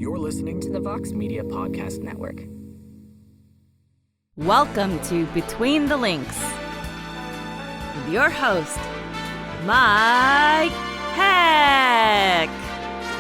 You're listening to the Vox Media Podcast Network. Welcome to Between the Links with your host, Mike Heck.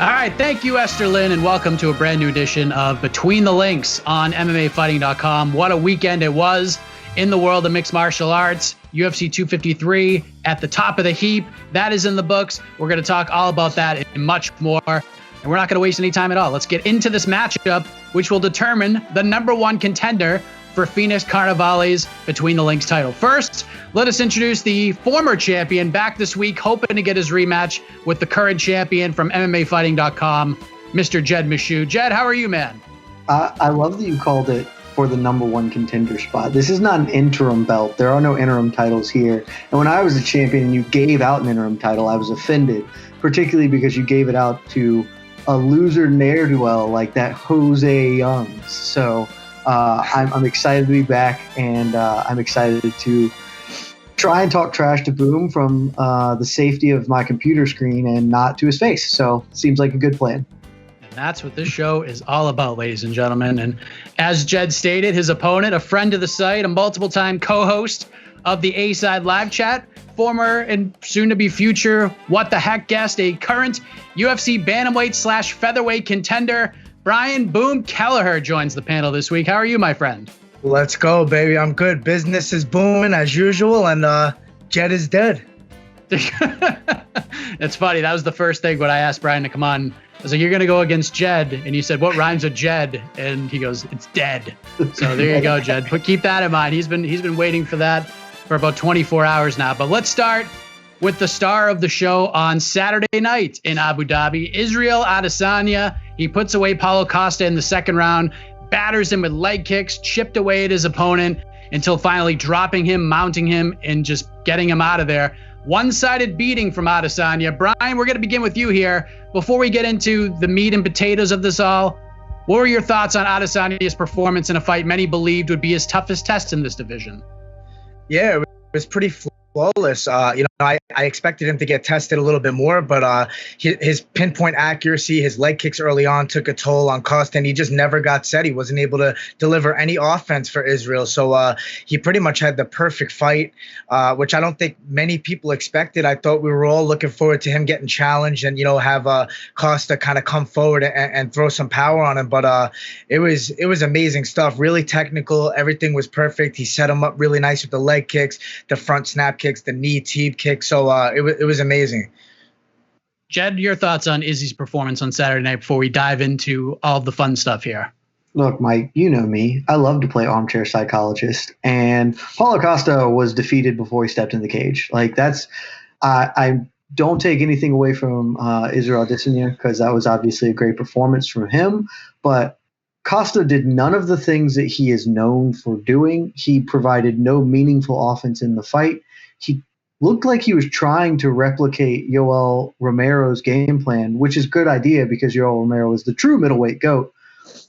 All right, thank you, Esther Lynn, and welcome to a brand new edition of Between the Links on MMAfighting.com. What a weekend it was in the world of mixed martial arts. UFC 253 at the top of the heap. That is in the books. We're going to talk all about that and much more. And we're not going to waste any time at all. Let's get into this matchup, which will determine the number one contender for Phoenix Carnivale's Between the Links title. First, let us introduce the former champion back this week, hoping to get his rematch with the current champion from MMAfighting.com, Mr. Jed Meshew. Jed, how are you, man? I love that you called it for the number one contender spot. This is not an interim belt. There are no interim titles here. And when I was a champion and you gave out an interim title, I was offended, particularly because you gave it out to a loser ne'er-do-well like that Jose Youngs. So I'm excited to be back, and I'm excited to try and talk trash to Boom from the safety of my computer screen and not to his face. So seems like a good plan. And that's what this show is all about, ladies and gentlemen. And as Jed stated, his opponent, a friend of the site, a multiple-time co-host of the A-Side Live Chat, former and soon-to-be future What the Heck guest, a current UFC bantamweight / featherweight contender, Brian Boom Kelleher joins the panel this week. How are you, my friend? Let's go, baby. I'm good. Business is booming as usual, and Jed is dead. It's funny. That was the first thing when I asked Brian to come on. I was like, you're going to go against Jed. And he said, what rhymes with Jed? And he goes, it's dead. So there you go, Jed. But keep that in mind. He's been waiting for that for about 24 hours now. But let's start with the star of the show on Saturday night in Abu Dhabi, Israel Adesanya. He puts away Paulo Costa in the second round, batters him with leg kicks, chipped away at his opponent until finally dropping him, mounting him, and just getting him out of there. One-sided beating from Adesanya. Brian, we're going to begin with you here. Before we get into the meat and potatoes of this all, what were your thoughts on Adesanya's performance in a fight many believed would be his toughest test in this division? Yeah, it was pretty flawless. I expected him to get tested a little bit more, but his pinpoint accuracy, his leg kicks early on took a toll on Costa, and he just never got set. He wasn't able to deliver any offense for Israel. So he pretty much had the perfect fight, which I don't think many people expected. I thought we were all looking forward to him getting challenged and, have Costa kind of come forward and throw some power on him. But it was amazing stuff, really technical. Everything was perfect. He set him up really nice with the leg kicks, the front snap kicks, the knee teep kick. So it was amazing. Jed, your thoughts on Izzy's performance on Saturday night before we dive into all of the fun stuff here? Look, Mike, you know me. I love to play armchair psychologist, and Paulo Costa was defeated before he stepped in the cage. Like I don't take anything away from Israel Adesanya, because that was obviously a great performance from him, but Costa did none of the things that he is known for doing. He provided no meaningful offense in the fight. He looked like he was trying to replicate Yoel Romero's game plan, which is a good idea because Yoel Romero is the true middleweight GOAT.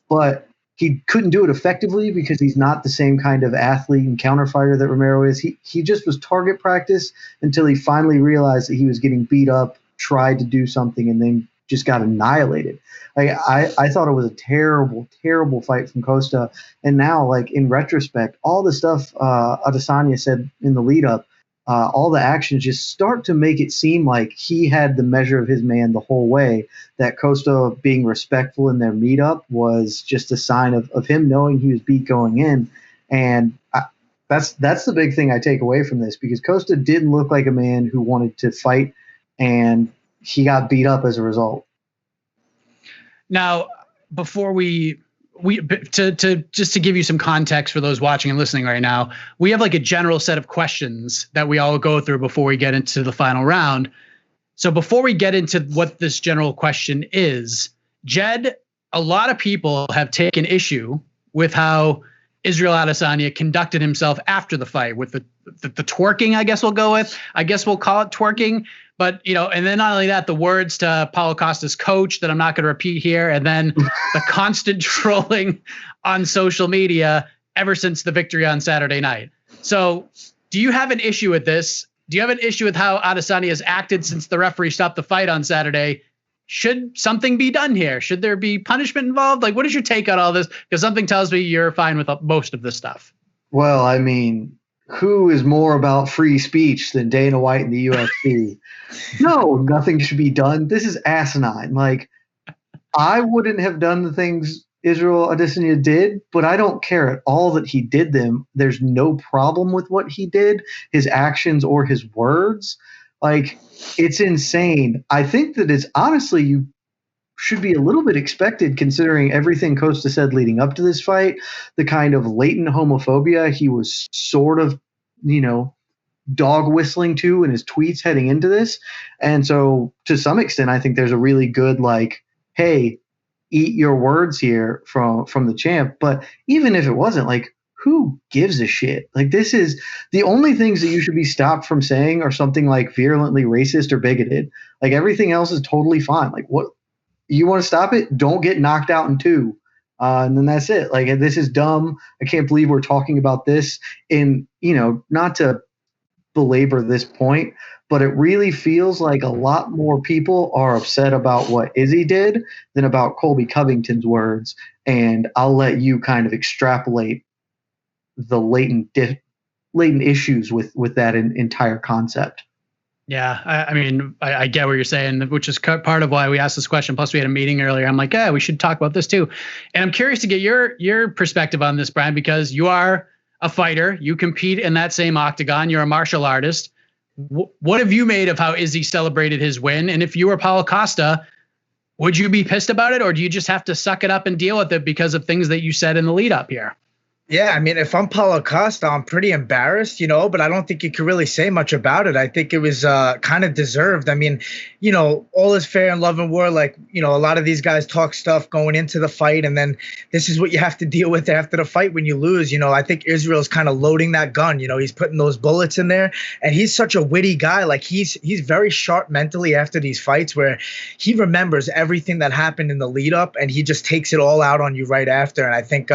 But he couldn't do it effectively because he's not the same kind of athlete and counterfighter that Romero is. He just was target practice until he finally realized that he was getting beat up, tried to do something, and then just got annihilated. I thought it was a terrible, terrible fight from Costa. And now, in retrospect, all the stuff Adesanya said in the lead up, all the actions just start to make it seem like he had the measure of his man the whole way, that Costa being respectful in their meetup was just a sign of him knowing he was beat going in. And that's the big thing I take away from this, because Costa didn't look like a man who wanted to fight, and he got beat up as a result. Now, before we just to give you some context for those watching and listening right now, we have a general set of questions that we all go through before we get into the final round. So before we get into what this general question is, Jed, a lot of people have taken issue with how Israel Adesanya conducted himself after the fight with the twerking, I guess we'll go with. I guess we'll call it twerking. But, and then not only that, the words to Paulo Costa's coach that I'm not going to repeat here, and then the constant trolling on social media ever since the victory on Saturday night. So do you have an issue with this? Do you have an issue with how Adesanya has acted since the referee stopped the fight on Saturday? should something be done here? Should there be punishment involved? Like, what is your take on all this? Because something tells me you're fine with most of this stuff. Well, I mean, who is more about free speech than Dana White and the UFC? No, nothing should be done. This is asinine. Like, I wouldn't have done the things Israel Adesanya did, but I don't care at all that he did them. There's no problem with what he did, his actions or his words. Like, it's insane. I think that it's honestly, you should be a little bit expected considering everything Costa said leading up to this fight, the kind of latent homophobia he was sort of, dog whistling to in his tweets heading into this. And so to some extent, I think there's a really good, like, hey, eat your words here from the champ. But even if it wasn't, like, who gives a shit? Like, this is the only things that you should be stopped from saying are something like virulently racist or bigoted. Like, everything else is totally fine. Like, what you want to stop it? Don't get knocked out in two. And then that's it. Like, this is dumb. I can't believe we're talking about this in, not to belabor this point, but it really feels like a lot more people are upset about what Izzy did than about Colby Covington's words. And I'll let you kind of extrapolate the latent issues with that entire concept. Yeah, I mean, I get what you're saying, which is part of why we asked this question. Plus, we had a meeting earlier. I'm like, we should talk about this too. And I'm curious to get your perspective on this, Brian, because you are a fighter. You compete in that same octagon. You're a martial artist. What have you made of how Izzy celebrated his win? And if you were Paulo Costa, would you be pissed about it, or do you just have to suck it up and deal with it because of things that you said in the lead up here? Yeah, I mean, if I'm Paulo Costa, I'm pretty embarrassed, but I don't think you could really say much about it. I think it was kind of deserved. I mean, all is fair in love and war. Like, a lot of these guys talk stuff going into the fight, and then this is what you have to deal with after the fight when you lose. I think Israel's kind of loading that gun. He's putting those bullets in there, and he's such a witty guy. Like, he's very sharp mentally after these fights where he remembers everything that happened in the lead up, and he just takes it all out on you right after. And I think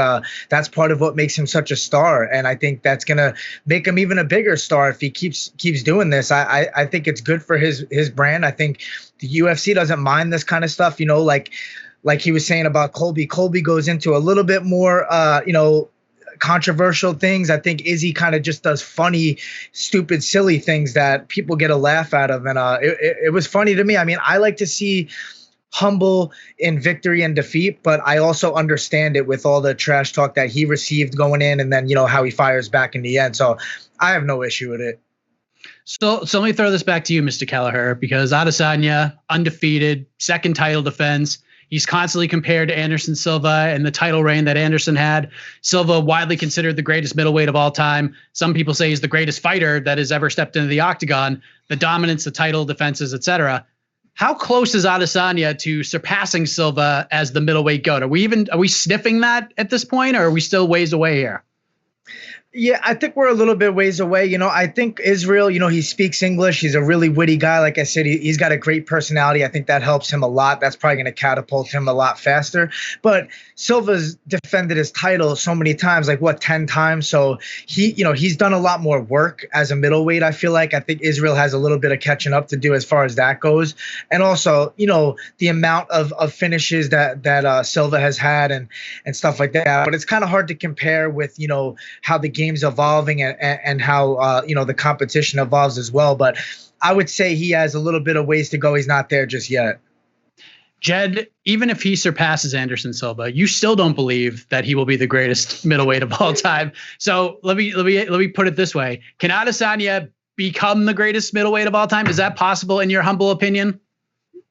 that's part of what makes him such a star, and I think that's gonna make him even a bigger star if he keeps doing this. I think it's good for his brand. I think the UFC doesn't mind this kind of stuff, like he was saying about Colby. Colby goes into a little bit more controversial things. I think Izzy kind of just does funny, stupid, silly things that people get a laugh out of, and it was funny to me. I mean, I like to see humble in victory and defeat, but I also understand it with all the trash talk that he received going in, and then how he fires back in the end. So I have no issue with it. So let me throw this back to you, Mr. Kelleher, because Adesanya, undefeated, second title defense. He's constantly compared to Anderson Silva and the title reign that Anderson had. Silva, widely considered the greatest middleweight of all time. Some people say he's the greatest fighter that has ever stepped into the octagon. The dominance, the title defenses, etc. How close is Adesanya to surpassing Silva as the middleweight GOAT? Are we sniffing that at this point, or are we still ways away here? Yeah, I think we're a little bit ways away. I think Israel, he speaks English. He's a really witty guy. Like I said, he's got a great personality. I think that helps him a lot. That's probably going to catapult him a lot faster. But Silva's defended his title so many times, 10 times. So he's done a lot more work as a middleweight. I feel like I think Israel has a little bit of catching up to do as far as that goes. And also, the amount of finishes that Silva has had and stuff like that. But it's kind of hard to compare with, how the game's evolving and how the competition evolves as well. But I would say he has a little bit of ways to go. He's not there just yet. Jed, even if he surpasses Anderson Silva, you still don't believe that he will be the greatest middleweight of all time. So let me put it this way: can Adesanya become the greatest middleweight of all time? Is that possible in your humble opinion?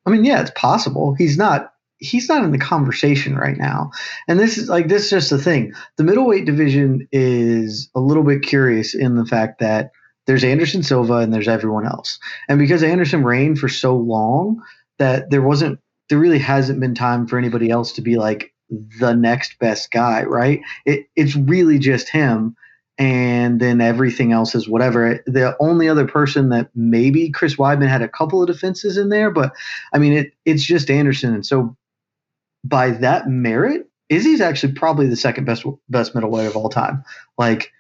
I mean, yeah, it's possible. He's not in the conversation right now. And this is just the thing. The middleweight division is a little bit curious in the fact that there's Anderson Silva and there's everyone else. And because Anderson reigned for so long that there really hasn't been time for anybody else to be like the next best guy, right? It's really just him. And then everything else is whatever. The only other person that maybe Chris Weidman had a couple of defenses in there, but I mean, it's just Anderson. And so by that merit, Izzy's actually probably the second best middleweight of all time. Like,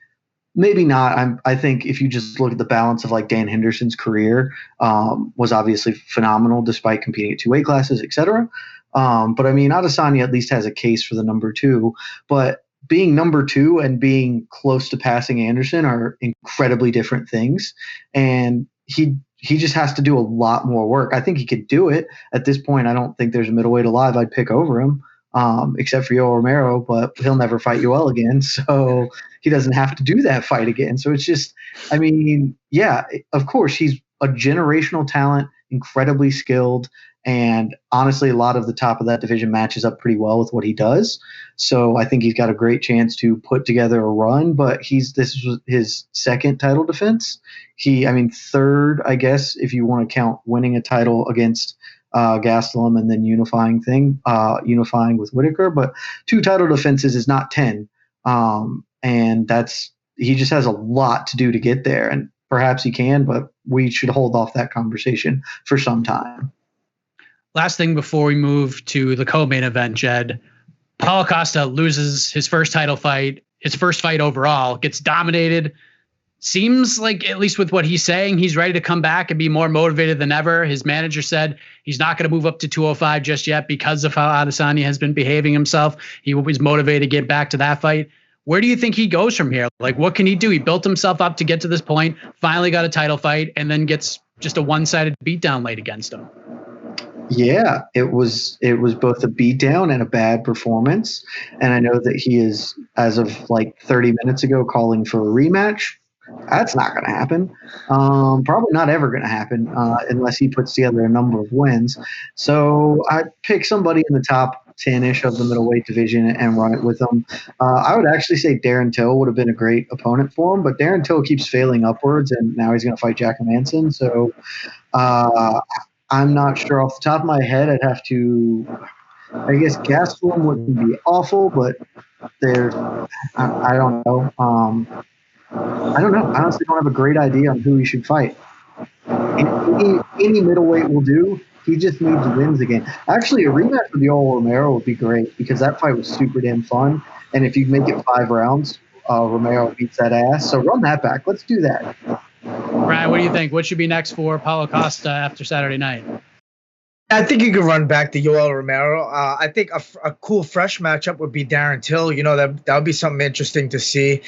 Maybe not. I think if you just look at the balance of like Dan Henderson's career, was obviously phenomenal despite competing at 2 weight classes, etc. But I mean, Adesanya at least has a case for the number 2. But being number 2 and being close to passing Anderson are incredibly different things, and he just has to do a lot more work. I think he could do it at this point. I don't think there's a middleweight alive I'd pick over him. Except for Yoel Romero, but he'll never fight Yoel again, so he doesn't have to do that fight again. So it's just, I mean, yeah, of course, he's a generational talent, incredibly skilled, and honestly, a lot of the top of that division matches up pretty well with what he does. So I think he's got a great chance to put together a run, but this was his 2nd title defense. Third, I guess, if you want to count winning a title against Gastelum and then unifying with Whitaker, but 2 title defenses is not 10. And he just has a lot to do to get there, and perhaps he can, but we should hold off that conversation for some time. Last thing before we move to the co-main event, Jed, Paulo Costa loses his first title fight, his first fight overall, gets dominated. Seems like, at least with what he's saying, he's ready to come back and be more motivated than ever. His manager said he's not going to move up to 205 just yet because of how Adesanya has been behaving himself. He was motivated to get back to that fight. Where do you think he goes from here? Like, what can he do? He built himself up to get to this point, finally got a title fight, and then gets just a one-sided beatdown laid against him. Yeah, it was both a beatdown and a bad performance. And I know that he is, as of like 30 minutes ago, calling for a rematch. That's not going to happen. Probably not ever going to happen unless he puts together a number of wins. So I'd pick somebody in the top 10-ish of the middleweight division and run it with them. I would actually say Darren Till would have been a great opponent for him, but Darren Till keeps failing upwards, and now he's going to fight Jack Manson. So I'm not sure off the top of my head. I'd have to, I guess Gastelum wouldn't be awful, but I don't know. I don't know. I honestly don't have a great idea on who he should fight. Any middleweight will do. He just needs wins again. Actually, a rematch with Yoel Romero would be great because that fight was super damn fun. And if you make it 5 rounds, Romero beats that ass. So run that back. Let's do that. Brian, what do you think? What should be next for Paulo Costa after Saturday night? I think you can run back to Yoel Romero. I think a cool fresh matchup would be Darren Till. That would be something interesting to see,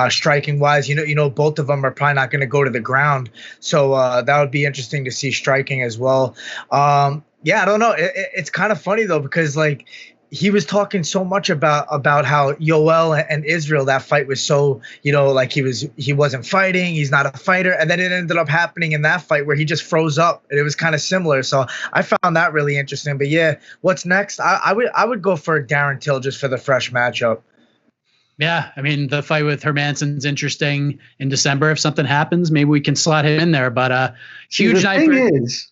striking wise. Both of them are probably not going to go to the ground, so that would be interesting to see striking as well. I don't know. It's kind of funny though because like he was talking so much about how Yoel and Israel, that fight was so, like he wasn't fighting, he's not a fighter, and then it ended up happening in that fight where he just froze up, and it was kind of similar. So I found that really interesting. But yeah, what's next? I would go for Darren Till just for the fresh matchup. Yeah, I mean, the fight with Hermansson's interesting in December. If something happens, maybe we can slot him in there. But huge night.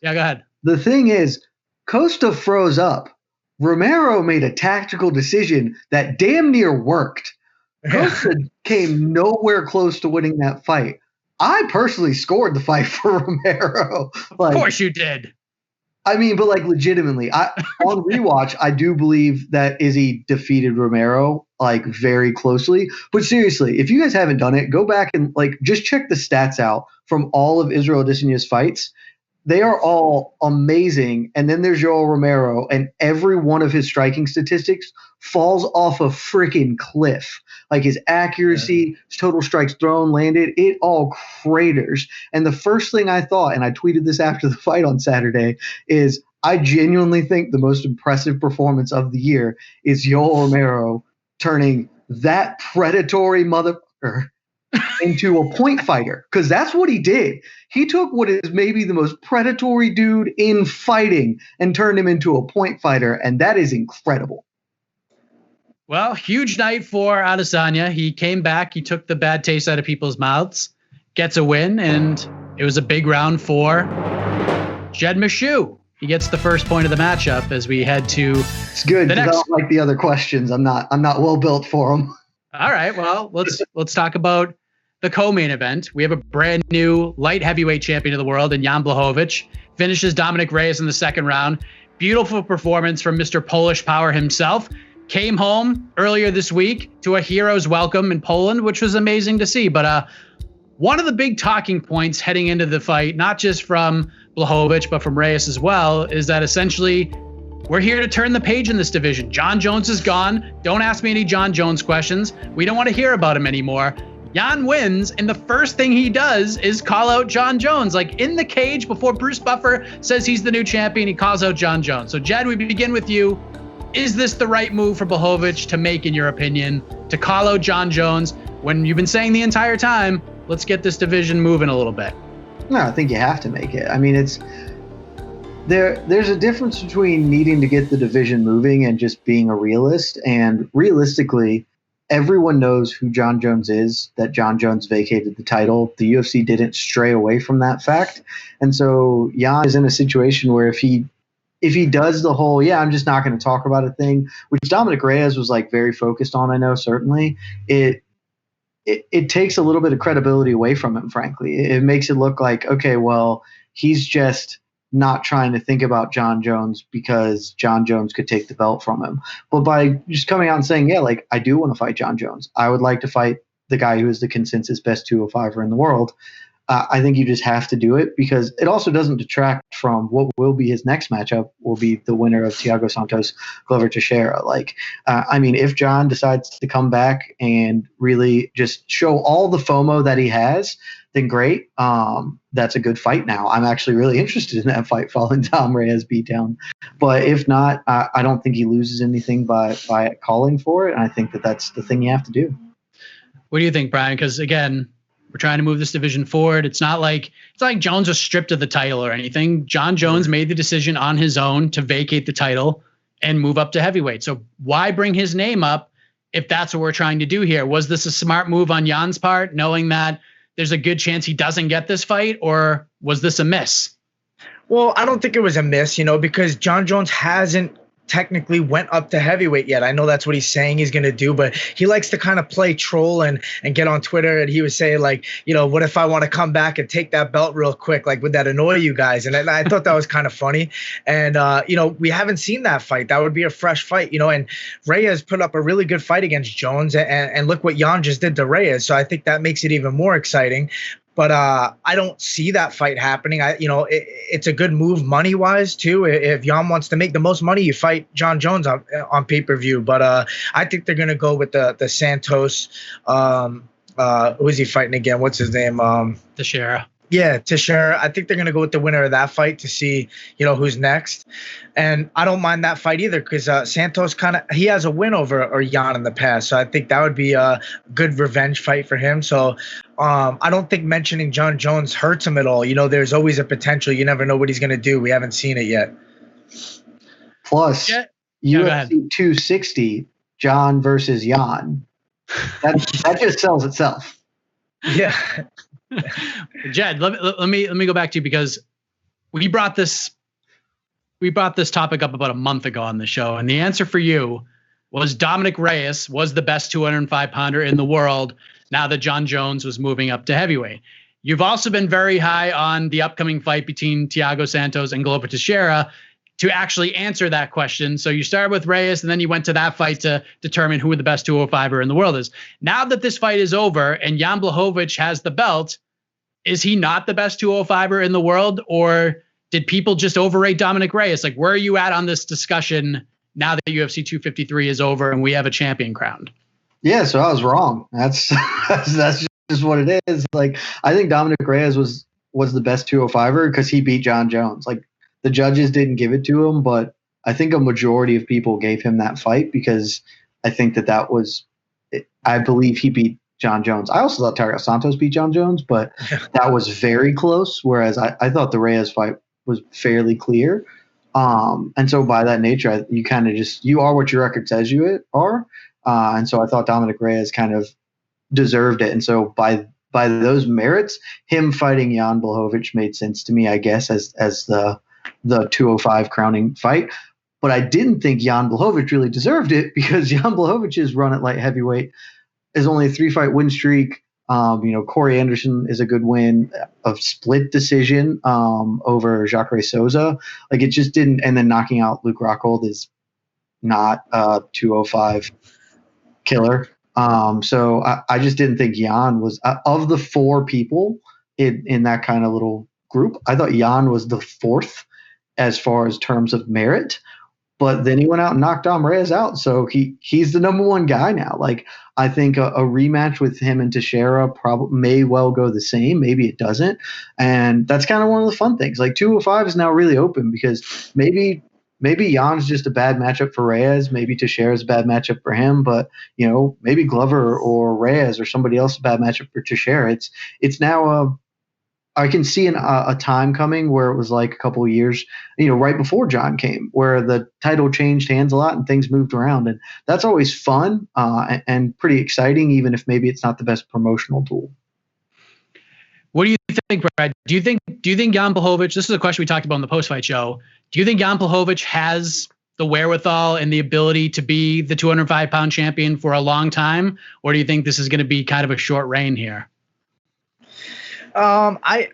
Yeah, go ahead. The thing is, Costa froze up. Romero made a tactical decision that damn near worked. Costa came nowhere close to winning that fight. I personally scored the fight for Romero. Of course you did. I mean, but like legitimately, on rewatch, I do believe that Izzy defeated Romero like very closely. But seriously, if you guys haven't done it, go back and like just check the stats out from all of Israel Adesanya's fights. They are all amazing. And then there's Yoel Romero, and every one of his striking statistics falls off a freaking cliff. Like his accuracy, his total strikes thrown, landed, it all craters. And the first thing I thought, and I tweeted this after the fight on Saturday, is I genuinely think the most impressive performance of the year is Yoel Romero turning that predatory motherfucker into a point fighter, because that's what he did. He took what is maybe the most predatory dude in fighting and turned him into a point fighter, and that is incredible. Well, huge night for Adesanya. He came back. He took the bad taste out of people's mouths, gets a win, and it was a big round for Jed Meshew. He gets the first point of the matchup as we head to It's good because I don't like the other questions. I'm not well built for them. All right, well, let's talk about the co-main event. We have a brand new light heavyweight champion of the world in Jan Blachowicz. Finishes Dominic Reyes in the second round. Beautiful performance from Mr. Polish Power himself. came home earlier this week to a hero's welcome in Poland, which was amazing to see. But one of the big talking points heading into the fight, not just from Blachowicz, but from Reyes as well, is that essentially we're here to turn the page in this division. Jon Jones is gone. Don't ask me any Jon Jones questions. We don't want to hear about him anymore. Jan wins, and the first thing he does is call out Jon Jones. Like in the cage before Bruce Buffer says he's the new champion, he calls out Jon Jones. So Jed, we begin with you. Is this the right move for Blachowicz to make, in your opinion, to call out Jon Jones when you've been saying the entire time, let's get this division moving a little bit? No, I think you have to make it. I mean, there's a difference between needing to get the division moving and just being a realist. And realistically, everyone knows who Jon Jones is, that Jon Jones vacated the title. The UFC didn't stray away from that fact. And so Jan is in a situation where if he does the whole, I'm just not going to talk about a thing, which Dominic Reyes was like very focused on, I know, certainly, it takes a little bit of credibility away from him, frankly. It makes it look like, okay, well, he's just not trying to think about Jon Jones because Jon Jones could take the belt from him. But by just coming out and saying, I do want to fight Jon Jones. I would like to fight the guy who is the consensus best 205er in the world. I think you just have to do it because it also doesn't detract from what will be his next matchup, will be the winner of Thiago Santos, Glover Teixeira. If Jon decides to come back and really just show all the FOMO that he has, then great. That's a good fight now. I'm actually really interested in that fight following Tom Reyes beatdown. But if not, I don't think he loses anything by calling for it. And I think that's the thing you have to do. What do you think, Brian? Because again, we're trying to move this division forward. It's not like Jones was stripped of the title or anything. Jon Jones made the decision on his own to vacate the title and move up to heavyweight. So why bring his name up if that's what we're trying to do here? Was this a smart move on Jan's part, knowing that there's a good chance he doesn't get this fight, or was this a miss? Well, I don't think it was a miss, because Jon Jones hasn't technically went up to heavyweight yet. I know that's what he's saying he's going to do, but he likes to kind of play troll and get on Twitter. And he was saying what if I want to come back and take that belt real quick? Would that annoy you guys? And I thought that was kind of funny. And, we haven't seen that fight. That would be a fresh fight, and Reyes put up a really good fight against Jones and look what Jan just did to Reyes. So I think that makes it even more exciting. But I don't see that fight happening. It's a good move money-wise, too. If Jan wants to make the most money, you fight Jon Jones on pay-per-view. But I think they're going to go with the Santos. Who is he fighting again? What's his name? Teixeira. Yeah, Teixeira. I think they're going to go with the winner of that fight to see, who's next. And I don't mind that fight either because Santos he has a win over Jan in the past. So I think that would be a good revenge fight for him. So I don't think mentioning Jon Jones hurts him at all. There's always a potential. You never know what he's going to do. We haven't seen it yet. Plus, UFC 260, Jon versus Jan. That just sells itself. Yeah. Jed, let me go back to you because we brought this topic up about a month ago on the show, and the answer for you was Dominic Reyes was the best 205 pounder in the world now that Jon Jones was moving up to heavyweight. You've also been very high on the upcoming fight between Thiago Santos and Glover Teixeira to actually answer that question. So you started with Reyes, and then you went to that fight to determine who the best 205er in the world is. Now that this fight is over and Jan Blachowicz has the belt, is he not the best 205er in the world, or did people just overrate Dominic Reyes? Where are you at on this discussion now that UFC 253 is over and we have a champion crowned? Yeah, so I was wrong. That's just what it is. I think Dominic Reyes was the best 205er because he beat Jon Jones. The judges didn't give it to him, but I think a majority of people gave him that fight because I think that was – I believe he beat Jon Jones. I also thought Thiago Santos beat Jon Jones, but that was very close, whereas I thought the Reyes fight was fairly clear. And so by that nature, you kind of you are what your record says you are. And so I thought Dominic Reyes kind of deserved it. And so by those merits, him fighting Jan Blachowicz made sense to me, I guess, as the 205 crowning fight. But I didn't think Jan Blachowicz really deserved it because Jan Blachowicz's run at light heavyweight is only a 3-fight win streak. Corey Anderson is a good win, a split decision over Jacare Souza. It just didn't. And then knocking out Luke Rockhold is not 205 killer. So I just didn't think Jan was of the 4 people in that kind of little group. I thought Jan was the 4th as far as terms of merit, but then he went out and knocked Dom Reyes out. So he's the number 1 guy now. Like, I think a rematch with him and Teixeira probably may well go the same. Maybe it doesn't. And that's kind of one of the fun things. Like 205 is now really open because maybe Jan's just a bad matchup for Reyes. Maybe Teixeira's a bad matchup for him, but maybe Glover or Reyes or somebody else a bad matchup for Teixeira. It's now I can see a time coming where it was like a couple of years, right before John came, where the title changed hands a lot and things moved around, and that's always fun and pretty exciting, even if maybe it's not the best promotional tool. What do you think, Brad? Do you think Jan Blachowicz? This is a question we talked about in the post-fight show. Do you think Jan Blachowicz has the wherewithal and the ability to be the 205-pound champion for a long time, or do you think this is going to be kind of a short reign here? I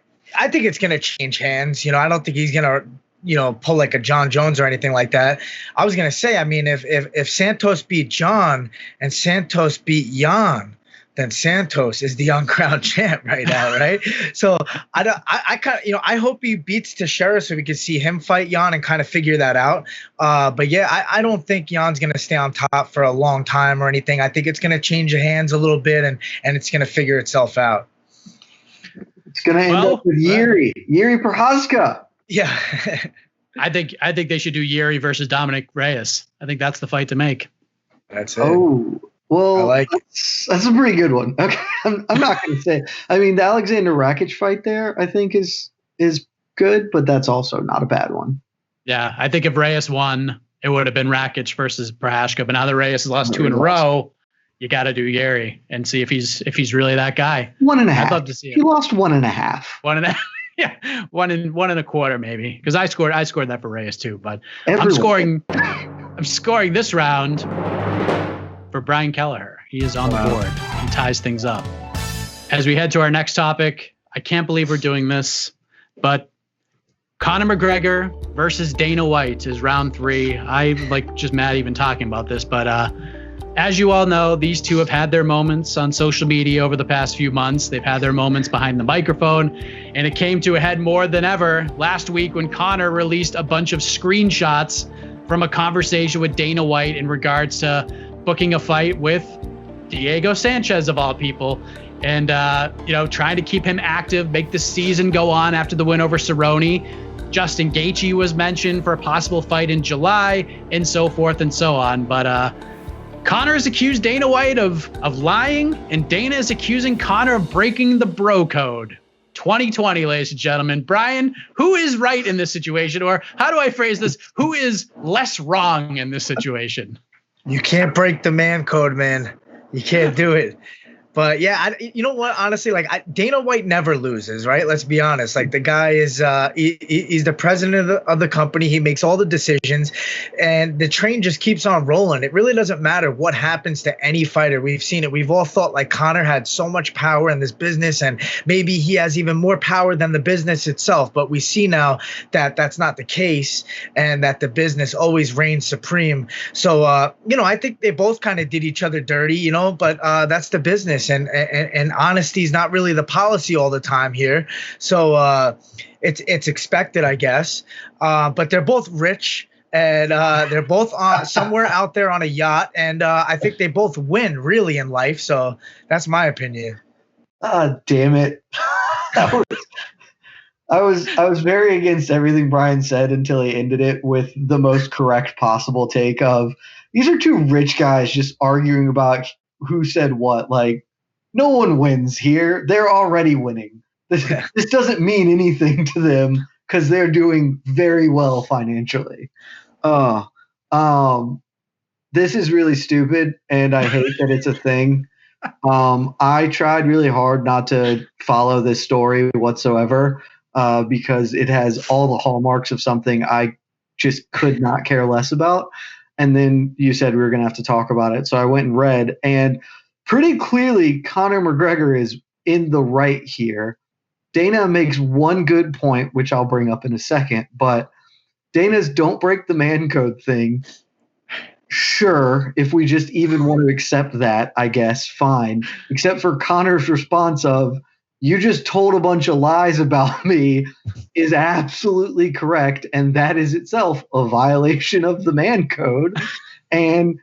think it's going to change hands. I don't think he's going to, pull like a John Jones or anything like that. I was going to say, I mean, if Santos beat John and Santos beat Jan, then Santos is the uncrowned champ right now, right? So I kind of, I hope he beats Teixeira so we can see him fight Jan and kind of figure that out. But yeah, I don't think Jan's going to stay on top for a long time or anything. I think it's going to change hands a little bit and it's going to figure itself out. It's going to end up with Yuri Prochazka. Yeah. I think they should do Yuri versus Dominic Reyes. I think that's the fight to make. That's it. Oh, well, that's a pretty good one. Okay. I'm not going to say. I mean, the Alexander Rakic fight there, I think is good, but that's also not a bad one. Yeah, I think if Reyes won, it would have been Rakic versus Prochazka. But now that Reyes has lost 2 in a row, you got to do Yuri and see if he's really that guy. 1.5. I'd love to see it. He lost 1.5. 1.5. Yeah, 1.25 maybe, because I scored that for Reyes too. But Everyone. I'm scoring this round for Brian Kelleher. He is on the board. He ties things up. As we head to our next topic, I can't believe we're doing this, but Conor McGregor versus Dana White is round 3. I just mad even talking about this, but as you all know, these two have had their moments on social media over the past few months. They've had their moments behind the microphone, and it came to a head more than ever last week when Conor released a bunch of screenshots from a conversation with Dana White in regards to booking a fight with Diego Sanchez, of all people, and trying to keep him active, make the season go on after the win over Cerrone. Justin Gaethje was mentioned for a possible fight in July, and so forth and so on. But Conor has accused Dana White of lying, and Dana is accusing Conor of breaking the bro code. 2020, ladies and gentlemen. Brian, who is right in this situation? Or how do I phrase this? Who is less wrong in this situation? You can't break the man code, man. You can't do it. But yeah, you know what? Honestly, Dana White never loses, right? Let's be honest. The guy is he's the president of the company. He makes all the decisions, and the train just keeps on rolling. It really doesn't matter what happens to any fighter. We've seen it. We've all thought Conor had so much power in this business, and maybe he has even more power than the business itself. But we see now that that's not the case, and that the business always reigns supreme. So I think they both kind of did each other dirty, but that's the business. And honesty is not really the policy all the time here. So it's expected, I guess. But they're both rich, and they're both somewhere out there on a yacht. And I think they both win really in life. So that's my opinion. Damn it. I was very against everything Brian said until he ended it with the most correct possible take of, these are two rich guys just arguing about who said what. No one wins here. They're already winning. This doesn't mean anything to them because they're doing very well financially. This is really stupid, and I hate that it's a thing. I tried really hard not to follow this story whatsoever because it has all the hallmarks of something I just could not care less about. And then you said we were going to have to talk about it. So I went and read, and pretty clearly, Conor McGregor is in the right here. Dana makes one good point, which I'll bring up in a second, but Dana's don't break the man code thing Sure, if we just even want to accept that, I guess, fine. Except for Conor's response of, you just told a bunch of lies about me is absolutely correct. And that is itself a violation of the man code. And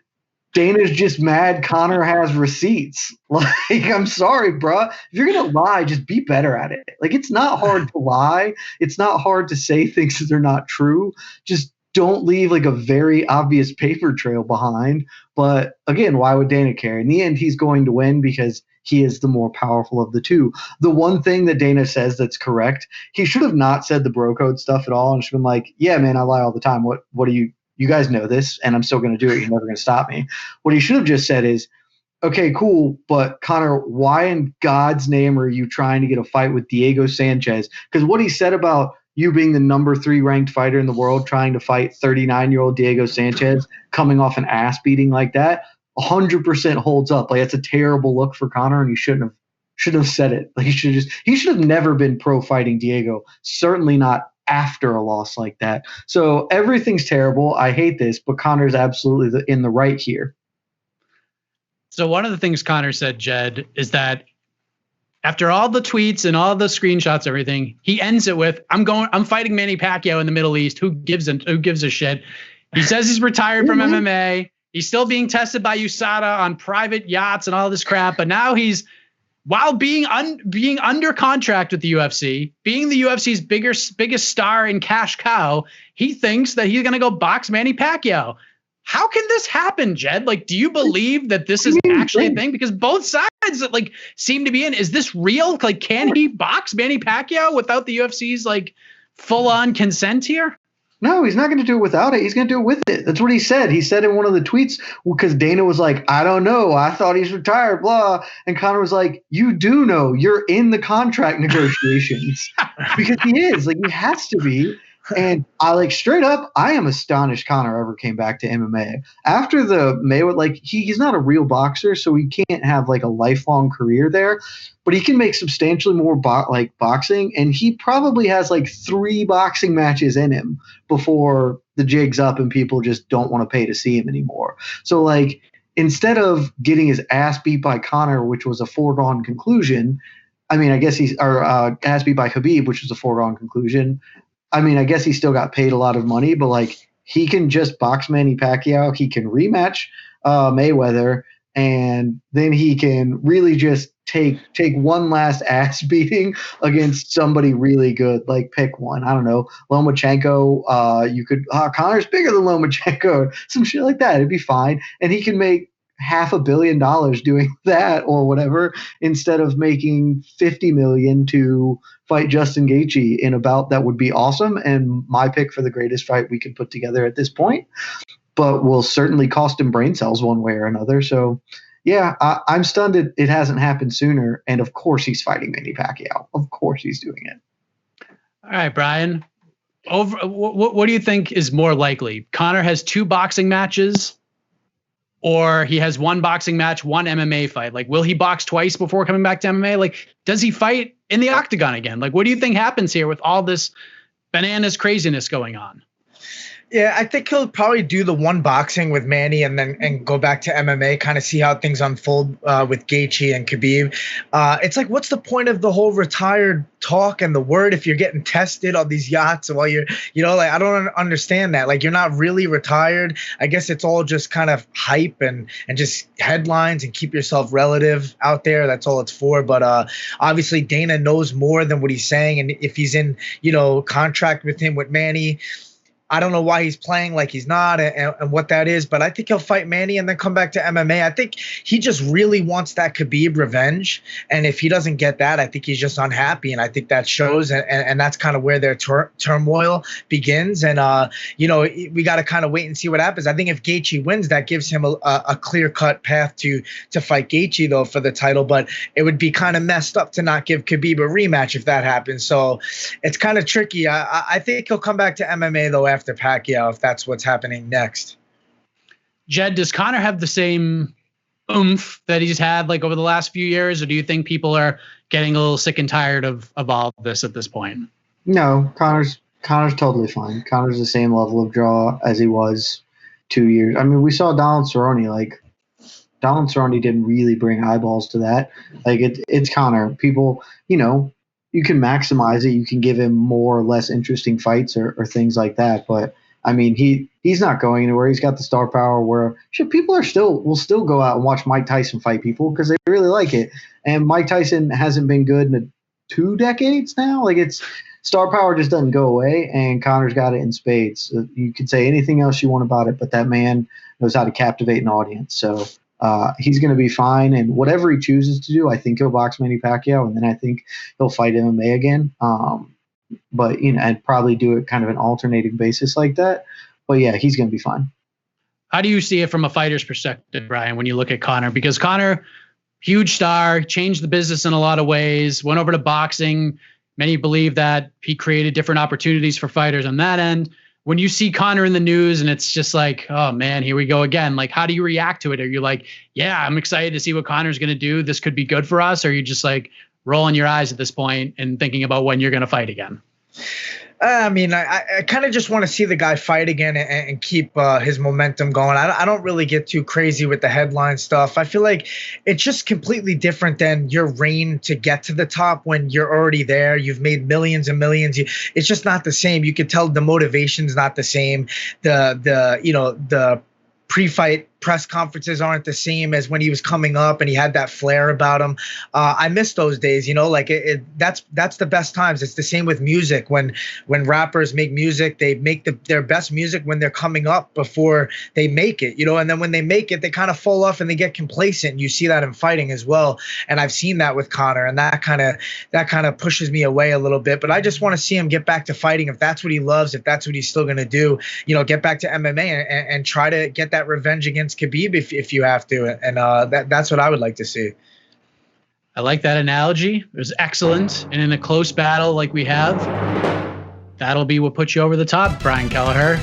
Dana's just mad Conor has receipts. Like, I'm sorry, bro. If you're going to lie, just be better at it. Like, it's not hard to lie. It's not hard to say things that are not true. Just don't leave like a very obvious paper trail behind. But again, why would Dana care? In the end, he's going to win because he is the more powerful of the two. The one thing that Dana says that's correct, he should have not said the bro code stuff at all and should have been like, yeah, man, I lie all the time. What do you guys know this and I'm still going to do it. You're never going to stop me. What he should have just said is, okay, cool. But Conor, why in God's name are you trying to get a fight with Diego Sanchez? Because what he said about you being the number 3 ranked fighter in the world, trying to fight 39-year-old Diego Sanchez, coming off an ass beating like that, 100% holds up. Like, it's a terrible look for Conor, and he shouldn't have said it. Like, he should have never been pro fighting Diego. Certainly not after a loss like that. So everything's terrible. I hate this, but Conor's absolutely in the right here. So one of the things Conor said, Jed, is that after all the tweets and all the screenshots, everything, he ends it with, I'm fighting Manny Pacquiao in the Middle East. Who gives a shit? He says he's retired from MMA. He's still being tested by USADA on private yachts and all this crap. But now he's, while being under contract with the UFC, being the UFC's biggest star and cash cow, he thinks that he's going to go box Manny Pacquiao. How can this happen, Jed? Like, do you believe that this is actually a thing? Because both sides that like seem to be in, is this real? Like, can he box Manny Pacquiao without the UFC's like full on consent here? No, he's not going to do it without it. He's going to do it with it. That's what he said. He said in one of the tweets, because Dana was like, I don't know. I thought he's retired, blah. And Conor was like, you do know. You're in the contract negotiations. Because he is. Like, he has to be. And I like straight up, I am astonished Conor ever came back to MMA. After the Mayweather, like he's not a real boxer, so he can't have like a lifelong career there. But he can make substantially more boxing, and he probably has like 3 boxing matches in him before the jig's up and people just don't want to pay to see him anymore. So like instead of getting his ass beat by Conor, which was a foregone conclusion, I mean, I guess ass beat by Khabib, which was a foregone conclusion. I mean, I guess he still got paid a lot of money, but like he can just box Manny Pacquiao. He can rematch Mayweather, and then he can really just take one last ass beating against somebody really good. Like pick one. I don't know, Lomachenko. You could Conor's bigger than Lomachenko, some shit like that. It'd be fine, and he can make $500 million doing that or whatever instead of making $50 million to fight Justin Gaethje in a bout that would be awesome and my pick for the greatest fight we could put together at this point, but will certainly cost him brain cells one way or another. So yeah, I'm stunned it hasn't happened sooner. And of course he's fighting Manny Pacquiao. Of course he's doing it. All right, Brian. What do you think is more likely? Conor has 2 boxing matches, or he has 1 boxing match, 1 MMA fight? Like, will he box twice before coming back to MMA? Like, does he fight in the octagon again? Like, what do you think happens here with all this bananas craziness going on? Yeah, I think he'll probably do the 1 boxing with Manny and go back to MMA, kind of see how things unfold with Gaethje and Khabib. It's like, what's the point of the whole retired talk and the word if you're getting tested on these yachts while you're, like, I don't understand that. Like, you're not really retired. I guess it's all just kind of hype and just headlines and keep yourself relative out there. That's all it's for. But obviously Dana knows more than what he's saying. And if he's in, contract with him with Manny, I don't know why he's playing like he's not and what that is, but I think he'll fight Manny and then come back to MMA. I think he just really wants that Khabib revenge. And if he doesn't get that, I think he's just unhappy. And I think that shows. And that's kind of where their turmoil begins. And, we got to kind of wait and see what happens. I think if Gaethje wins, that gives him a clear-cut path to fight Gaethje, though, for the title. But it would be kind of messed up to not give Khabib a rematch if that happens. So it's kind of tricky. I think he'll come back to MMA, though, after Pacquiao, if that's what's happening next. Jed, does Conor have the same oomph that he's had like over the last few years, or do you think people are getting a little sick and tired of all of this at this point? No, Conor's totally fine. Conor's the same level of draw as he was 2 years. I mean, we saw Donald Cerrone. Like, Donald Cerrone didn't really bring eyeballs to that. Like, it's Conor. People, you can maximize it. You can give him more or less interesting fights or things like that. But I mean, he's not going anywhere. He's got the star power where people will still go out and watch Mike Tyson fight people because they really like it. And Mike Tyson hasn't been good in 2 decades now. Like, it's star power just doesn't go away, and Conor's got it in spades. You can say anything else you want about it, but that man knows how to captivate an audience. So he's going to be fine, and whatever he chooses to do, I think he'll box Manny Pacquiao, and then I think he'll fight MMA again. But I'd probably do it kind of an alternating basis like that. But yeah, he's going to be fine. How do you see it from a fighter's perspective, Brian, when you look at Conor? Because Conor, huge star, changed the business in a lot of ways, went over to boxing. Many believe that he created different opportunities for fighters on that end. When you see Conor in the news and it's just like, oh man, here we go again. Like, how do you react to it? Are you like, yeah, I'm excited to see what Conor's going to do. This could be good for us. Or are you just like rolling your eyes at this point and thinking about when you're going to fight again? I mean, I kind of just want to see the guy fight again and keep his momentum going. I don't really get too crazy with the headline stuff. I feel like it's just completely different than your reign to get to the top when you're already there. You've made millions and millions. It's just not the same. You could tell the motivation's not the same. The pre-fight press conferences aren't the same as when he was coming up and he had that flair about him. I miss those days, that's the best times. It's the same with music. When rappers make music, they make their best music when they're coming up before they make it, and then when they make it, they kind of fall off and they get complacent. You see that in fighting as well. And I've seen that with Conor, and that kind of pushes me away a little bit, but I just want to see him get back to fighting. If that's what he loves, if that's what he's still going to do, get back to MMA and try to get that revenge against Khabib if you have to, and that's what I would like to see. I like that analogy. It was excellent, and in a close battle like we have, that'll be what puts you over the top, Brian Kelleher.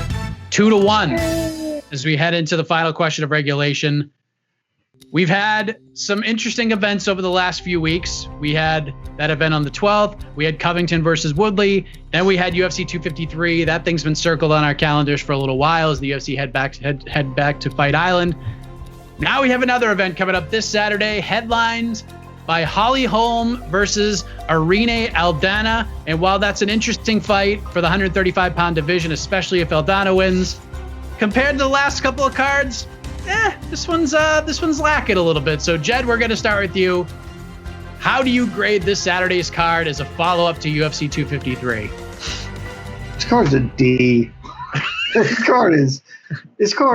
2-1 as we head into the final question of regulation. We've had some interesting events over the last few weeks. We had that event on the 12th. We had Covington versus Woodley. Then we had UFC 253. That thing's been circled on our calendars for a little while as the UFC head back to Fight Island. Now we have another event coming up this Saturday, headlined by Holly Holm versus Irene Aldana. And while that's an interesting fight for the 135-pound division, especially if Aldana wins, compared to the last couple of cards, this one's lacking a little bit. So, Jed, we're going to start with you. How do you grade this Saturday's card as a follow-up to UFC 253? This card's a D. This card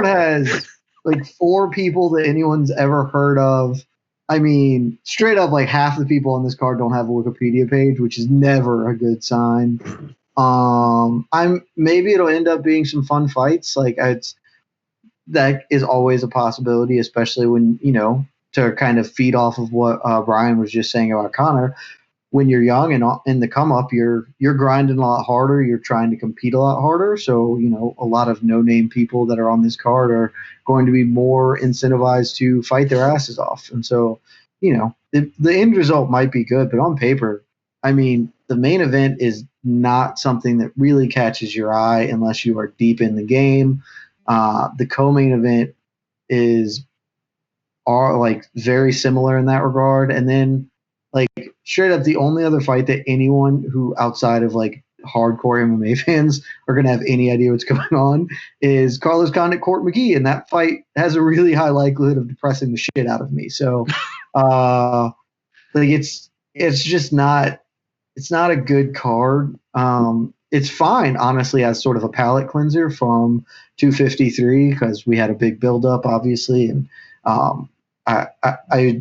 has like 4 people that anyone's ever heard of. I mean, straight up, like half the people on this card don't have a Wikipedia page, which is never a good sign. Maybe it'll end up being some fun fights. Like that is always a possibility, especially when, to kind of feed off of what Brian was just saying about Conor. When you're young and in the come up, you're grinding a lot harder. You're trying to compete a lot harder. So, a lot of no-name people that are on this card are going to be more incentivized to fight their asses off. And so, the end result might be good, but on paper, I mean, the main event is not something that really catches your eye unless you are deep in the game. The co-main event are like very similar in that regard. And then like straight up, the only other fight that anyone who outside of like hardcore MMA fans are going to have any idea what's going on is Carlos Condit, Court McGee. And that fight has a really high likelihood of depressing the shit out of me. So, it's just not, it's not a good card. It's fine, honestly, as sort of a palate cleanser from 253 because we had a big buildup, obviously, and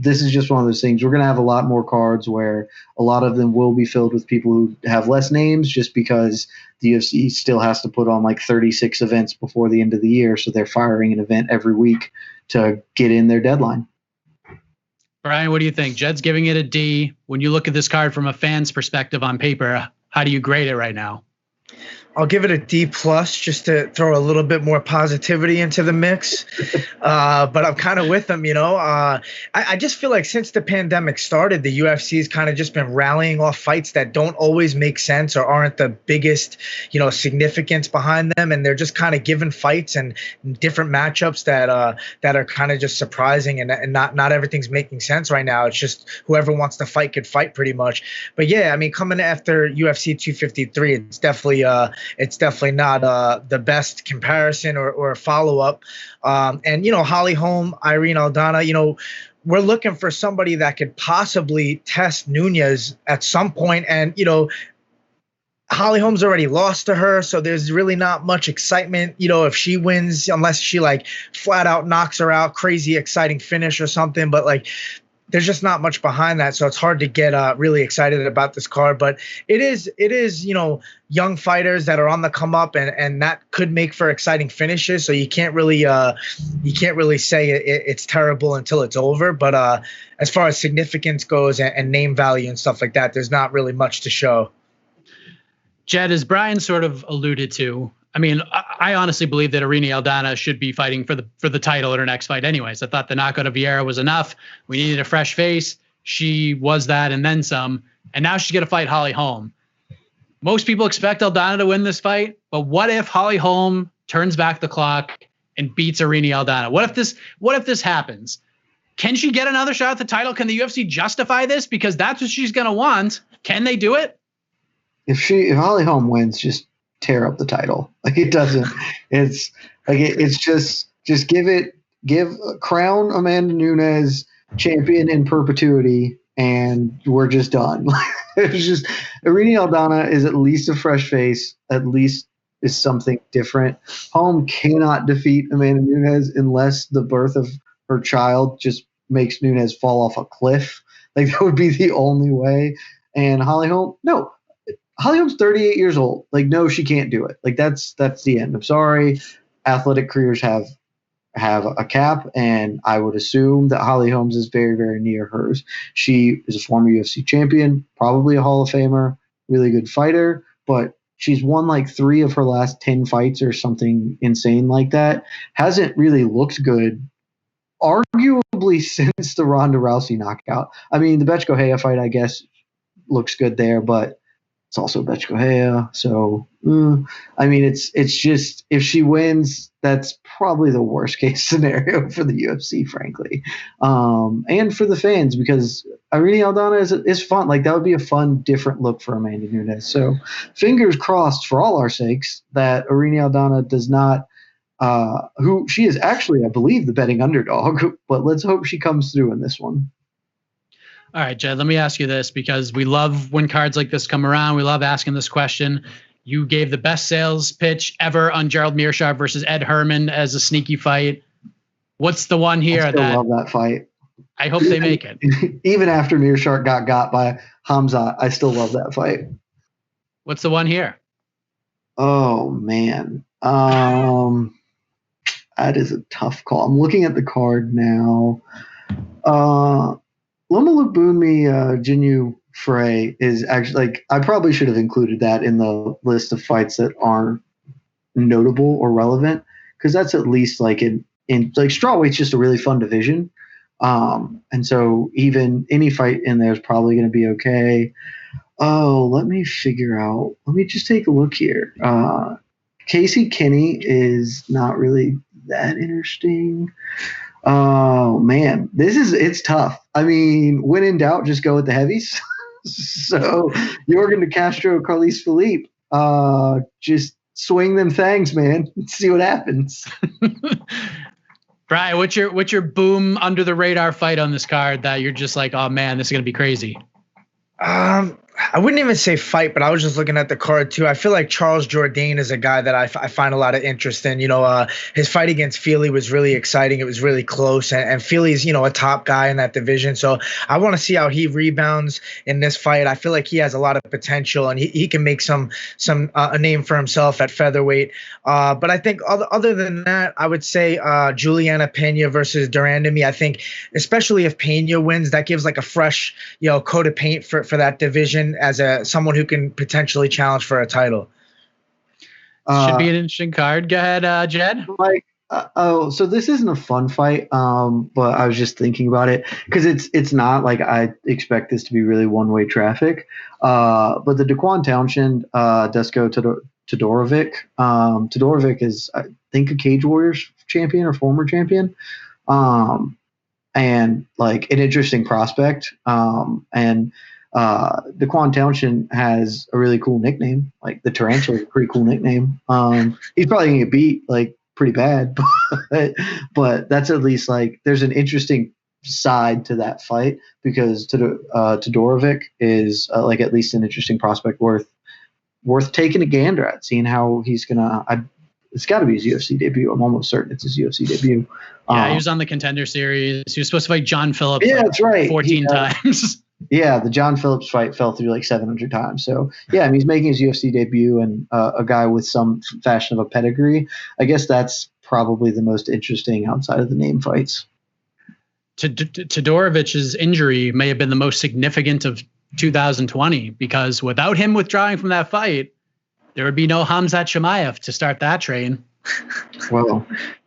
this is just one of those things. We're going to have a lot more cards where a lot of them will be filled with people who have less names just because the UFC still has to put on like 36 events before the end of the year, so they're firing an event every week to get in their deadline. Brian, what do you think? Jed's giving it a D. When you look at this card from a fan's perspective on paper, how do you grade it right now? I'll give it a D plus just to throw a little bit more positivity into the mix. But I'm kind of with them, I just feel like since the pandemic started, the UFC's kind of just been rallying off fights that don't always make sense or aren't the biggest, significance behind them. And they're just kind of giving fights and different matchups that are kind of just surprising and not everything's making sense right now. It's just whoever wants to fight could fight pretty much. But yeah, I mean, coming after UFC 253, it's definitely not the best comparison or follow-up. And Holly Holm, Irene Aldana, we're looking for somebody that could possibly test Nunes at some point. And, Holly Holm's already lost to her, so there's really not much excitement, if she wins, unless she flat out knocks her out, crazy exciting finish or something. But there's just not much behind that, so it's hard to get really excited about this card. But it is young fighters that are on the come up, and that could make for exciting finishes. So you can't really say it's terrible until it's over. But as far as significance goes and name value and stuff like that, there's not really much to show. Jed, as Brian sort of alluded to, I mean, I honestly believe that Irene Aldana should be fighting for the title in her next fight anyways. I thought the knockout of Vieira was enough. We needed a fresh face. She was that and then some. And now she's going to fight Holly Holm. Most people expect Aldana to win this fight, but what if Holly Holm turns back the clock and beats Irene Aldana? What if this happens? Can she get another shot at the title? Can the UFC justify this? Because that's what she's going to want. Can they do it? If Holly Holm wins, just tear up the title. It doesn't. It's just crown Amanda Nunes champion in perpetuity, and we're just done. It's just Irene Aldana is at least a fresh face. At least is something different. Holm cannot defeat Amanda Nunes unless the birth of her child just makes Nunes fall off a cliff. That would be the only way. And Holly Holm, no. Holly Holm's 38 years old. No, she can't do it. That's the end. I'm sorry. Athletic careers have a cap, and I would assume that Holly Holm's is very, very near hers. She is a former UFC champion, probably a Hall of Famer, really good fighter, but she's won 3 of her last 10 fights or something insane like that. Hasn't really looked good, arguably since the Ronda Rousey knockout. I mean, the Blachowicz fight, I guess, looks good there, but it's also Blachowicz. So, I mean, it's just, if she wins, that's probably the worst case scenario for the UFC, frankly. And for the fans, because Irene Aldana is fun. That would be a fun, different look for Amanda Nunes. So fingers crossed for all our sakes that Irene Aldana does not, who she is actually, I believe, the betting underdog, but let's hope she comes through in this one. All right, Jed, let me ask you this, because we love when cards like this come around. We love asking this question. You gave the best sales pitch ever on Gerald Meerschaert versus Ed Herman as a sneaky fight. What's the one here? I still love that fight. I hope they make it. Even after Meerschaert got by Hamzat, I still love that fight. What's the one here? Oh, man. That is a tough call. I'm looking at the card now. Lomalubunmi Jinyu Frey is actually I probably should have included that in the list of fights that aren't notable or relevant, because that's at least in strawweight's just a really fun division, and so even any fight in there is probably going to be okay. Oh, let me just take a look here. Casey Kinney is not really that interesting. Oh man, it's tough. I mean, when in doubt, just go with the heavies. So Jorgen De Castro, Carlis Philippe, just swing them things, man. See what happens. Brian, what's your boom under the radar fight on this card that you're just oh man, this is gonna be crazy? I wouldn't even say fight, but I was just looking at the card too. I feel like Charles Jourdain is a guy that I find a lot of interest in. His fight against Feely was really exciting. It was really close, and Feely's, a top guy in that division. So I want to see how he rebounds in this fight. I feel like he has a lot of potential, and he can make a name for himself at featherweight. But I think other than that, I would say Juliana Pena versus Durandamy. I think especially if Pena wins, that gives a fresh, coat of paint for that division as someone who can potentially challenge for a title. Should be an interesting card. Go ahead, Jed. So this isn't a fun fight, but I was just thinking about it because it's not like I expect this to be really one-way traffic. But the Daquan Townsend, Dusko Todorovic. Todorovic is, I think, a Cage Warriors champion or former champion, and like an interesting prospect. And Daquan Townsend has a really cool nickname. Like the Tarantula is a pretty cool nickname. He's probably gonna get beat like pretty bad, but that's at least like there's an interesting side to that fight because Todorovic is like at least an interesting prospect worth taking a gander at, seeing how he's gonna. It's got to be his UFC debut. I'm almost certain it's his UFC debut. Yeah, he was on the Contender Series. He was supposed to fight John Phillips. Yeah, that's right. 14 times. Yeah, the John Phillips fight fell through like 700 times. So, yeah, I mean, he's making his UFC debut and a guy with some fashion of a pedigree. I guess that's probably the most interesting outside of the name fights. Todorovic's injury may have been the most significant of 2020 because without him withdrawing from that fight, there would be no Khamzat Chimaev to start that train. Well,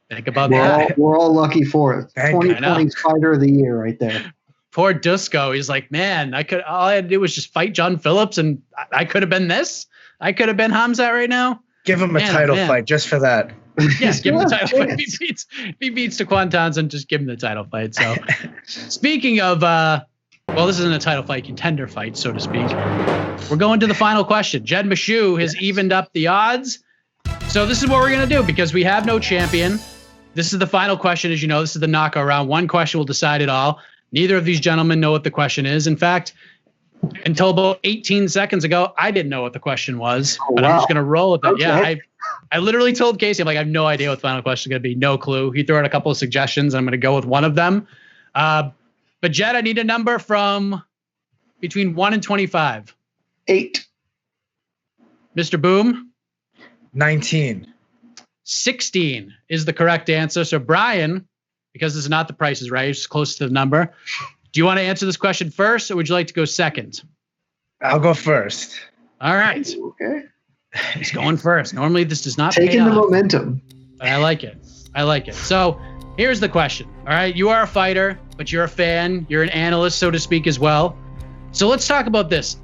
think about that. We're all lucky for it. 2020's fighter of the year right there. Poor Dusko. He's like, man, all I had to do was just fight John Phillips and I could have been this. I could have been Khamzat right now. Give him a title fight just for that. Yes, give him the title fight. If he beats Daquan Townsend, just give him the title fight. So speaking of, well, this isn't a title fight, contender fight, so to speak. We're going to the final question. Jed Meshew has evened up the odds. So this is what we're going to do because we have no champion. This is the final question. As you know, this is the knockout round. One question will decide it all. Neither of these gentlemen know what the question is. In fact, until about 18 seconds ago, I didn't know what the question was, but I'm just going to roll with it. Okay. Yeah, I literally told Casey, I'm like, I have no idea what the final question is going to be. No clue. He threw out a couple of suggestions. And I'm going to go with one of them. But Jed, I need a number from between 1 and 25. 8. Mr. Boom? 19. 16 is the correct answer. So Brian, because this is not the Price is Right, it's close to the number. Do you want to answer this question first, or would you like to go second? I'll go first. All right. Okay. He's going first. Normally this does not taking pay the off, momentum. but I like it. I like it. So here's the question. All right. You are a fighter, but you're a fan. You're an analyst, so to speak, as well. So let's talk about this.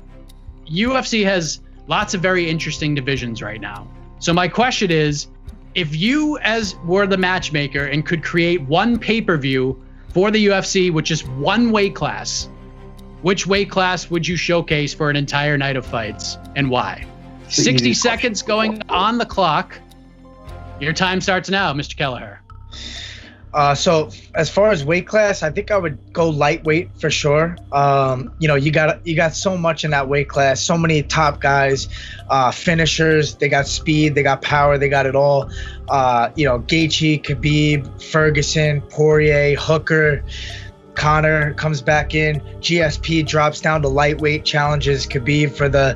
UFC has lots of very interesting divisions right now. So my question is, if you were the matchmaker and could create one pay-per-view for the UFC, which is one weight class, which weight class would you showcase for an entire night of fights and why? 60 seconds going on the clock. Your time starts now, Mr. Kelleher. So as far as weight class, I think I would go lightweight for sure. You got so much in that weight class, so many top guys, finishers. They got speed, they got power, they got it all. Gaethje, Khabib, Ferguson, Poirier, Hooker. Conor comes back in. GSP drops down to lightweight, challenges Khabib for the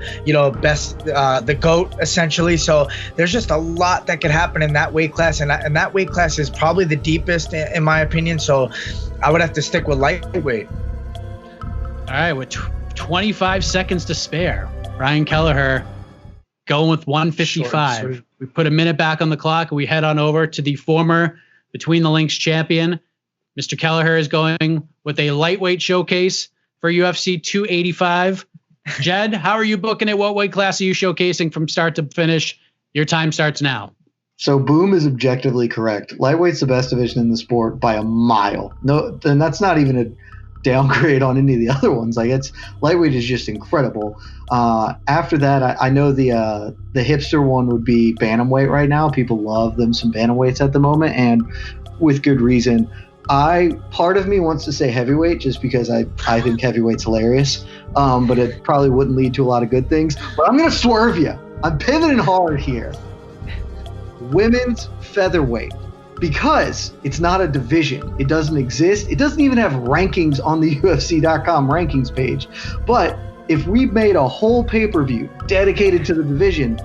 best, the GOAT essentially. So there's just a lot that could happen in that weight class, and that weight class is probably the deepest in my opinion. So I would have to stick with lightweight. All right, with 25 seconds to spare, Brian Kelleher going with 155. Short, we put a minute back on the clock, and we head on over to the former Between the Links champion. Mr. Kelleher is going with a lightweight showcase for UFC 285. Jed, how are you booking it? What weight class are you showcasing from start to finish? Your time starts now. So Boom is objectively correct. Lightweight's the best division in the sport by a mile. No, and that's not even a downgrade on any of the other ones. Like lightweight is just incredible. After that, I know the hipster one would be bantamweight right now. People love them some bantamweights at the moment, and with good reason. Part of me wants to say heavyweight just because I think heavyweight's hilarious, but it probably wouldn't lead to a lot of good things. But I'm going to swerve you. I'm pivoting hard here. Women's featherweight, because it's not a division. It doesn't exist. It doesn't even have rankings on the UFC.com rankings page. But if we made a whole pay-per-view dedicated to the division,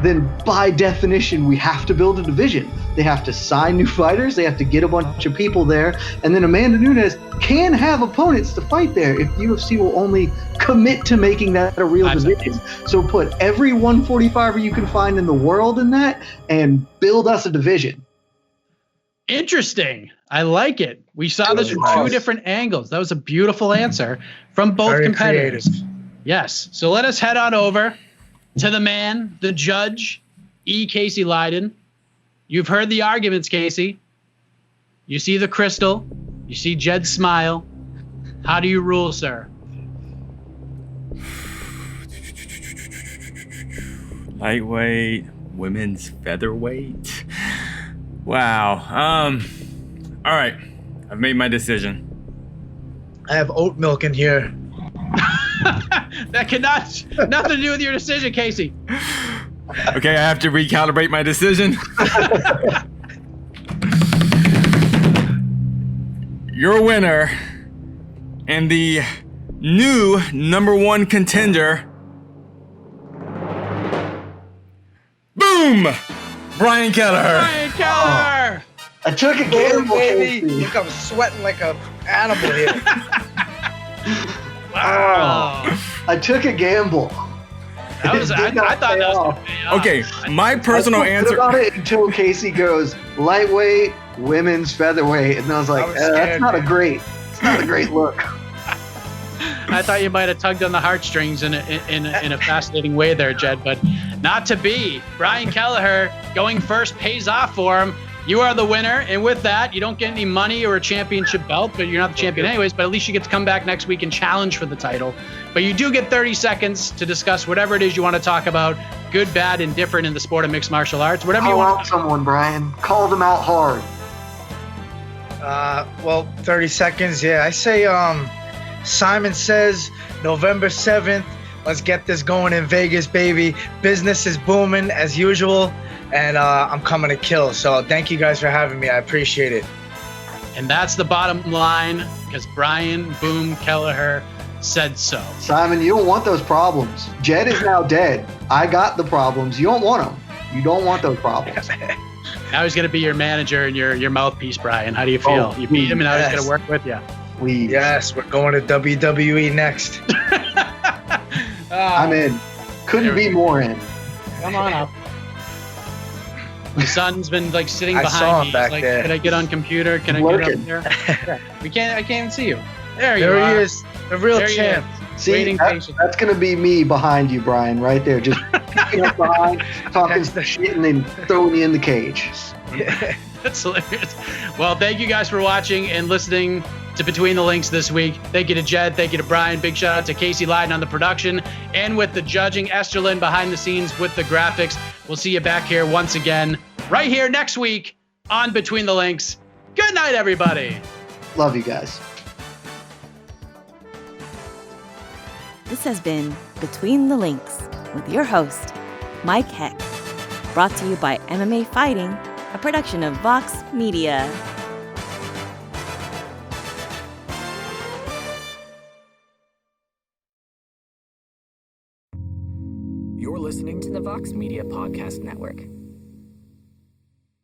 then by definition, we have to build a division. They have to sign new fighters. They have to get a bunch of people there. And then Amanda Nunes can have opponents to fight there if UFC will only commit to making that a real division. So put every 145er you can find in the world in that and build us a division. Interesting. I like it. We saw this from two different angles. That was a beautiful answer from both competitors. Creative. Yes. So let us head on over to the man, the judge, E. Casey Leiden. You've heard the arguments, Casey. You see the crystal. You see Jed's smile. How do you rule, sir? Lightweight, women's featherweight. Wow. All right. I've made my decision. I have oat milk in here. That cannot nothing to do with your decision, Casey. Okay, I have to recalibrate my decision. Your winner and the new #1 contender. Boom! Brian Kelleher. Brian Kelleher. I took a gamble, Baby. Casey. Look, I'm sweating like an animal here. Wow. I took a gamble. That was, I thought that was gonna pay off. Okay, my personal I felt answer. good about it until Casey goes lightweight, women's featherweight, and I was like, I was that's scared, not man. it's not a great look. I thought you might have tugged on the heartstrings in a fascinating way there, Jed, but not to be. Brian Kelleher going first pays off for him. You are the winner, and with that, you don't get any money or a championship belt, but you're not the champion anyways, but at least you get to come back next week and challenge for the title. But you do get 30 seconds to discuss whatever it is you want to talk about, good, bad, indifferent in the sport of mixed martial arts, whatever you Call want out someone, Brian. Call them out hard. Well, 30 seconds. Yeah, I say Simon Says November 7th. Let's get this going in Vegas, baby. Business is booming as usual, and I'm coming to kill. So thank you guys for having me. I appreciate it. And that's the bottom line, because Brian Boom Kelleher said so. Simon, you don't want those problems. Jed is now dead. I got the problems. You don't want them. You don't want those problems. Now he's going to be your manager and your mouthpiece, Brian. How do you feel? You beat him, and now he's going to work with you. Please. Yes, we're going to WWE next. I'm in. Couldn't be more in. Come on up. My son's been like sitting I behind saw him me. He's back like, there. can I get on computer? Can I Lurking. get up there? I can't even see you. There you There are. he is, the real There he champ. is. See, Waiting patiently. that's going to be me behind you, Brian, right there. Just picking up behind, talking That's the shit, and then throwing you in the cage. That's hilarious. Well, thank you guys for watching and listening to Between the Links this week. Thank you to Jed. Thank you to Brian. Big shout out to Casey Leiden on the production and with the judging. Esther Lynn behind the scenes with the graphics. We'll see you back here once again, right here next week on Between the Links. Good night, everybody. Love you guys. This has been Between the Links with your host, Mike Heck. Brought to you by MMA Fighting, a production of Vox Media. You're listening to the Vox Media Podcast Network.